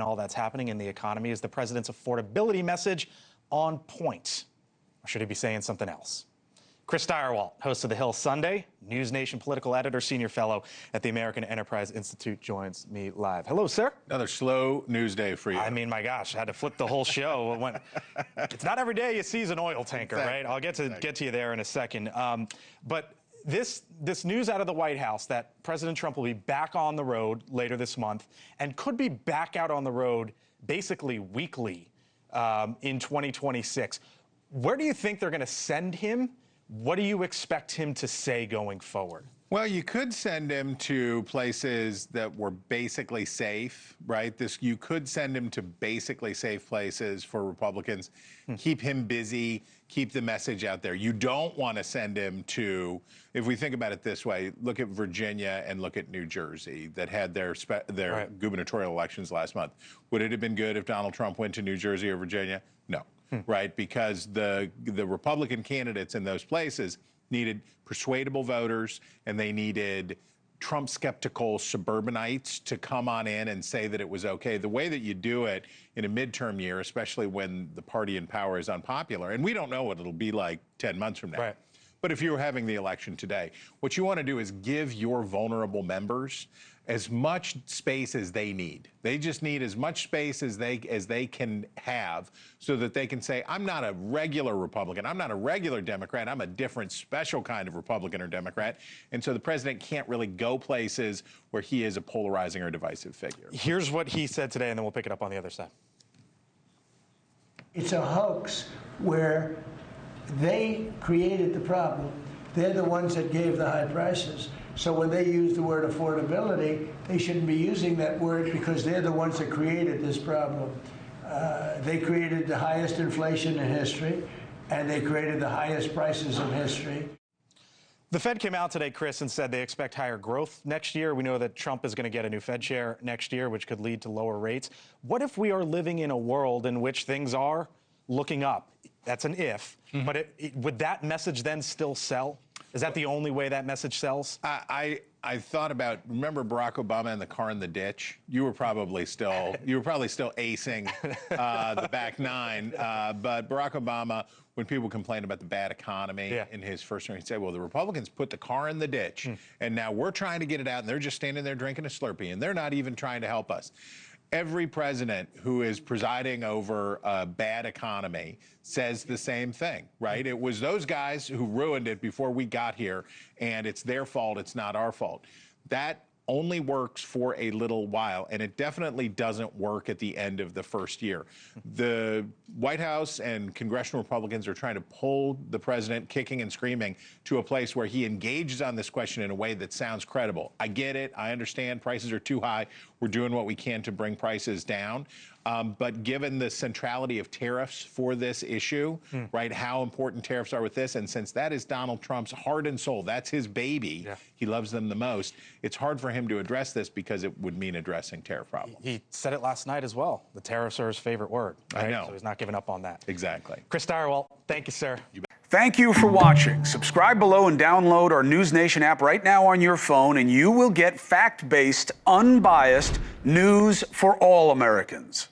given all that's happening in the economy. Is the president's affordability message on point? Or should he be saying something else? Chris Stirewalt, host of The Hill Sunday, NewsNation political editor, senior fellow at the American Enterprise Institute, joins me live. Hello, sir. Another slow news day for you. I mean, my gosh, I had to flip the whole show. It's not every day you seize an oil tanker, right? I'll get to you there in a second. But this news out of the White House that President Trump will be back on the road later this month and could be back out on the road basically weekly in 2026. Where do you think they're going to send him? What do you expect him to say going forward? Well, you could send him to places that were basically safe, right? You could send him to basically safe places for Republicans, keep him busy, keep the message out there. You don't want to send him to, if we think about it this way, look at Virginia and look at New Jersey that had their Right. gubernatorial elections last month. Would it have been good if Donald Trump went to New Jersey or Virginia? No. Right, because the Republican candidates in those places needed persuadable voters, and they needed Trump-skeptical suburbanites to come on in and say that it was okay. The way that you do it in a midterm year, especially when the party in power is unpopular, and we don't know what it'll be like 10 months from now. Right. But if you were having the election today, what you want to do is give your vulnerable members as much space as they need. They just need as much space as they can have so that they can say, I'm not a regular Republican, I'm not a regular Democrat, I'm a different special kind of Republican or Democrat. And so the president can't really go places where he is a polarizing or divisive figure. Here's what he said today, and then we'll pick it up on the other side. It's a hoax where they created the problem. They're the ones that gave the high prices. So when they use the word affordability, they shouldn't be using that word because they're the ones that created this problem. They created the highest inflation in history, and they created the highest prices in history. The Fed came out today, Chris, and said they expect higher growth next year. We know that Trump is going to get a new Fed chair next year, which could lead to lower rates. What if we are living in a world in which things are looking up? That's an if. But would that message then still sell? Is that the only way that message sells? I thought about, remember Barack Obama and the car in the ditch? You were probably still acing the back nine. But Barack Obama, when people complained about the bad economy in his first term, he'd say, well, the Republicans put the car in the ditch, and now we're trying to get it out, and they're just standing there drinking a Slurpee, and they're not even trying to help us. Every president who is presiding over a bad economy says the same thing, right? It was those guys who ruined it before we got here, and it's their fault, it's not our fault. That only works for a little while, and it definitely doesn't work at the end of the first year. The White House and congressional Republicans are trying to pull the president kicking and screaming to a place where he engages on this question in a way that sounds credible. I get it. I understand prices are too high. We're doing what we can to bring prices down. But given the centrality of tariffs for this issue, right, how important tariffs are with this, and since that is Donald Trump's heart and soul, that's his baby, he loves them the most, it's hard for him to address this because it would mean addressing tariff problems. He said it last night as well. The tariffs are his favorite word. Right? I know. So he's not giving up on that. Exactly. Chris Stirewalt, thank you, sir. Thank you for watching. Subscribe below and download our NewsNation app right now on your phone, and you will get fact-based, unbiased news for all Americans.